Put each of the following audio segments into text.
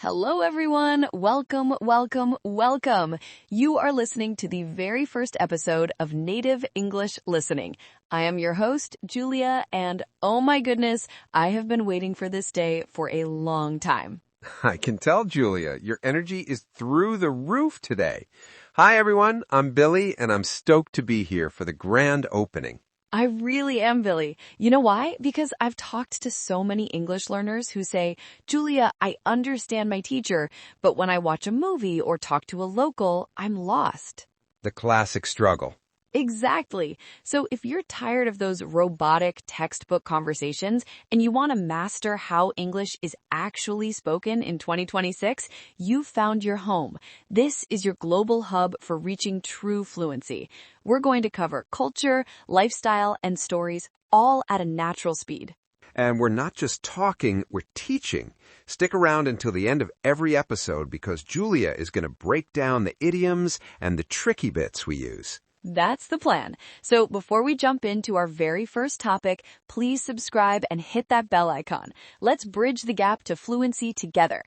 Hello, everyone. Welcome, welcome, welcome. You are listening to the very first episode of Native English Listening. I am your host, Julia, and oh my goodness, I have been waiting for this day for a long time. I can tell, Julia, your energy is through the roof today. Hi, everyone. I'm Billy, and I'm stoked to be here for the grand opening. I really am, Billy. You know why? Because I've talked to so many English learners who say, Julia, I understand my teacher, but when I watch a movie or talk to a local, I'm lost. The classic struggle. Exactly. So if you're tired of those robotic textbook conversations and you want to master how English is actually spoken in 2026, you've found your home. This is your global hub for reaching true fluency. We're going to cover culture, lifestyle, and stories all at a natural speed. And we're not just talking, we're teaching. Stick around until the end of every episode because Julia is going to break down the idioms and the tricky bits we use. That's the plan. So before we jump into our very first topic, please subscribe and hit that bell icon. Let's bridge the gap to fluency together.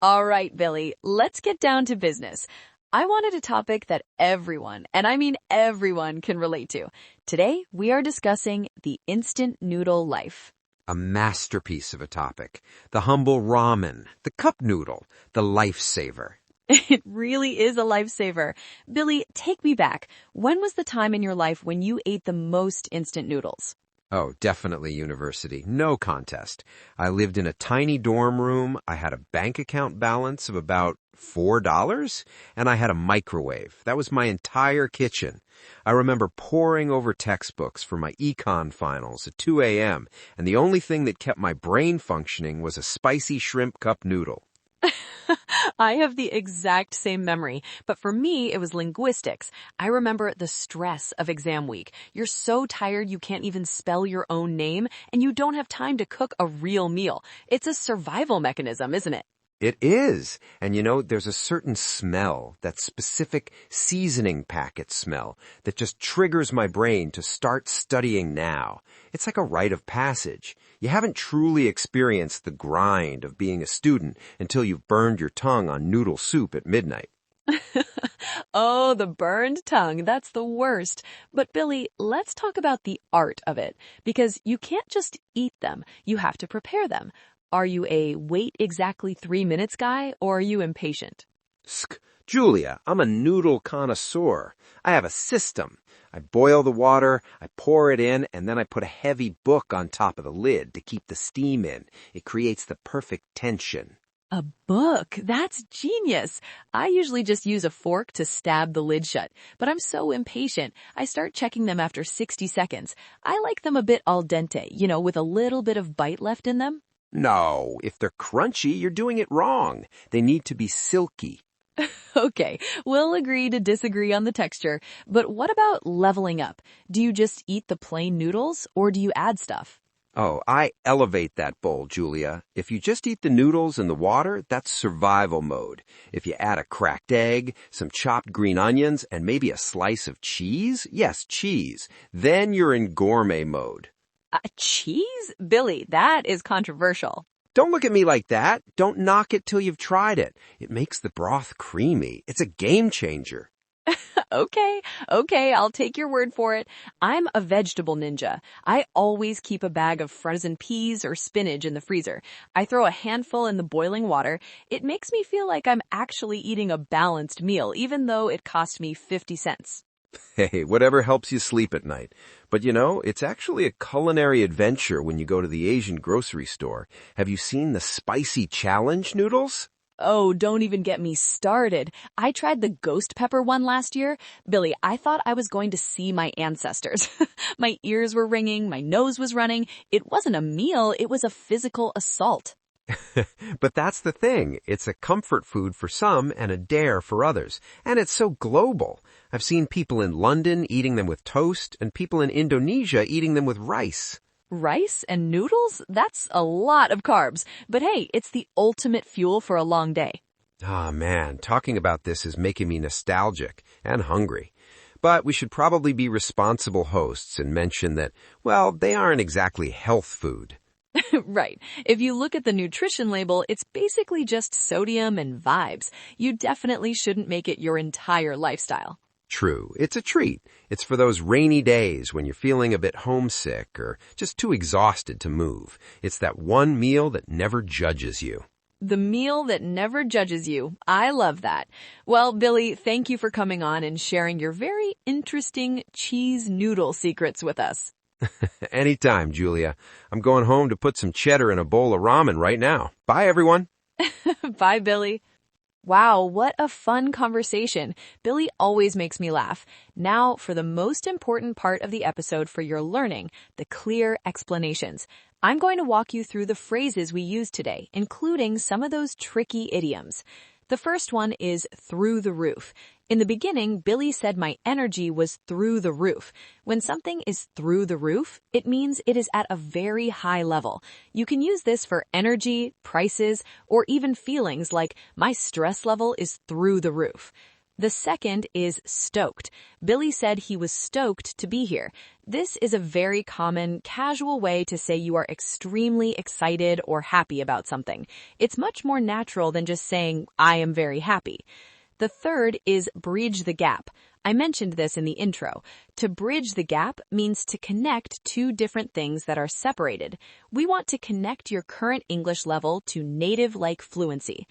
All right, Billy, let's get down to business. I wanted a topic that everyone, and I mean everyone, can relate to. Today, we are discussing the instant noodle life. A masterpiece of a topic. The humble ramen, the cup noodle, the lifesaver. It really is a lifesaver. Billy, take me back. When was the time in your life when you ate the most instant noodles? Oh, definitely university. No contest. I lived in a tiny dorm room. I had a bank account balance of about $4, and I had a microwave. That was my entire kitchen. I remember poring over textbooks for my econ finals at 2 a.m., and the only thing that kept my brain functioning was a spicy shrimp cup noodle. I have the exact same memory, but for me, it was linguistics. I remember the stress of exam week. You're so tired you can't even spell your own name, and you don't have time to cook a real meal. It's a survival mechanism, isn't it? It is. And you know, there's a certain smell, that specific seasoning packet smell, that just triggers my brain to start studying now. It's like a rite of passage. You haven't truly experienced the grind of being a student until you've burned your tongue on noodle soup at midnight. Oh, the burned tongue. That's the worst. But Billy, let's talk about the art of it, because you can't just eat them. You have to prepare them. Are you a wait exactly 3 minutes guy, or are you impatient? Julia, I'm a noodle connoisseur. I have a system. I boil the water, I pour it in, and then I put a heavy book on top of the lid to keep the steam in. It creates the perfect tension. A book? That's genius. I usually just use a fork to stab the lid shut, but I'm so impatient. I start checking them after 60 seconds. I like them a bit al dente, with a little bit of bite left in them. No, if they're crunchy, you're doing it wrong. They need to be silky. Okay, we'll agree to disagree on the texture, but what about leveling up? Do you just eat the plain noodles, or do you add stuff? Oh, I elevate that bowl, Julia. If you just eat the noodles and the water, that's survival mode. If you add a cracked egg, some chopped green onions, and maybe a slice of cheese, yes, cheese, then you're in gourmet mode. Cheese? Billy, that is controversial. Don't look at me like that. Don't knock it till you've tried it. It makes the broth creamy. It's a game changer. Okay, I'll take your word for it. I'm a vegetable ninja. I always keep a bag of frozen peas or spinach in the freezer. I throw a handful in the boiling water. It makes me feel like I'm actually eating a balanced meal, even though it cost me 50 cents. Hey, whatever helps you sleep at night. But it's actually a culinary adventure when you go to the Asian grocery store. Have you seen the spicy challenge noodles? Oh, don't even get me started. I tried the ghost pepper one last year. Billy, I thought I was going to see my ancestors. My ears were ringing, my nose was running. It wasn't a meal, it was a physical assault. But that's the thing. It's a comfort food for some and a dare for others. And it's so global. I've seen people in London eating them with toast and people in Indonesia eating them with rice. Rice and noodles? That's a lot of carbs. But hey, it's the ultimate fuel for a long day. Ah, man, talking about this is making me nostalgic and hungry. But we should probably be responsible hosts and mention that, well, they aren't exactly health food. Right. If you look at the nutrition label, it's basically just sodium and vibes. You definitely shouldn't make it your entire lifestyle. True, it's a treat. It's for those rainy days when you're feeling a bit homesick or just too exhausted to move. It's that one meal that never judges you. The meal that never judges you. I love that. Well, Billy, thank you for coming on and sharing your very interesting cheese noodle secrets with us. Anytime, Julia. I'm going home to put some cheddar in a bowl of ramen right now. Bye, everyone. Bye, Billy. Wow, what a fun conversation. Billy always makes me laugh. Now, for the most important part of the episode for your learning, the clear explanations. I'm going to walk you through the phrases we use today, including some of those tricky idioms. The first one is through the roof. In the beginning, Billy said my energy was through the roof. When something is through the roof, it means it is at a very high level. You can use this for energy, prices, or even feelings like my stress level is through the roof. The second is stoked. Billy said he was stoked to be here. This is a very common, casual way to say you are extremely excited or happy about something. It's much more natural than just saying, I am very happy. The third is bridge the gap. I mentioned this in the intro. To bridge the gap means to connect two different things that are separated. We want to connect your current English level to native-like fluency.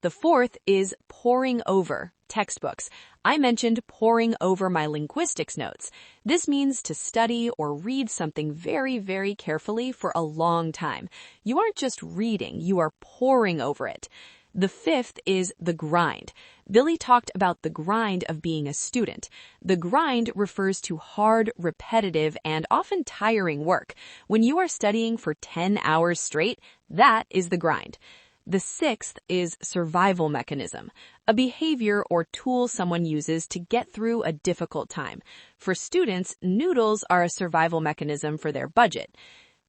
The fourth is poring over textbooks. I mentioned poring over my linguistics notes. This means to study or read something very, very carefully for a long time. You aren't just reading, you are poring over it. The fifth is the grind. Billy talked about the grind of being a student. The grind refers to hard, repetitive, and often tiring work. When you are studying for 10 hours straight, that is the grind. The sixth is survival mechanism, a behavior or tool someone uses to get through a difficult time. For students, noodles are a survival mechanism for their budget.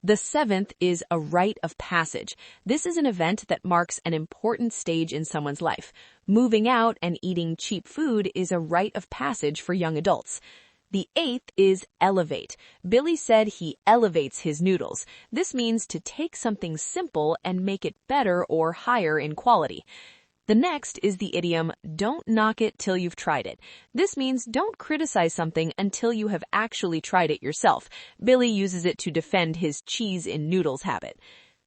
The seventh is a rite of passage. This is an event that marks an important stage in someone's life. Moving out and eating cheap food is a rite of passage for young adults. The eighth is elevate. Billy said he elevates his noodles. This means to take something simple and make it better or higher in quality. The next is the idiom, don't knock it till you've tried it. This means don't criticize something until you have actually tried it yourself. Billy uses it to defend his cheese in noodles habit.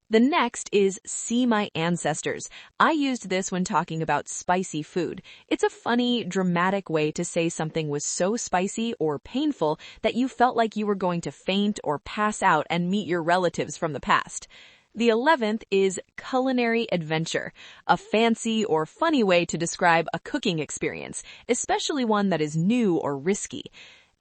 The next is see my ancestors. I used this when talking about spicy food. It's a funny, dramatic way to say something was so spicy or painful that you felt like you were going to faint or pass out and meet your relatives from the past. The 11th is culinary adventure, a fancy or funny way to describe a cooking experience, especially one that is new or risky.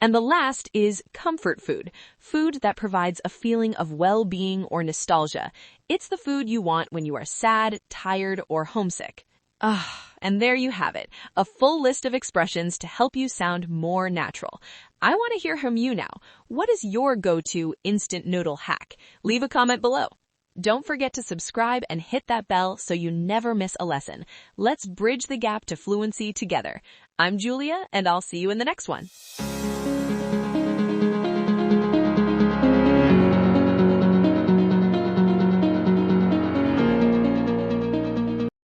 And the last is comfort food, food that provides a feeling of well-being or nostalgia. It's the food you want when you are sad, tired, or homesick. And there you have it, a full list of expressions to help you sound more natural. I want to hear from you now. What is your go-to instant noodle hack? Leave a comment below. Don't forget to subscribe and hit that bell so you never miss a lesson. Let's bridge the gap to fluency together. I'm Julia, and I'll see you in the next one.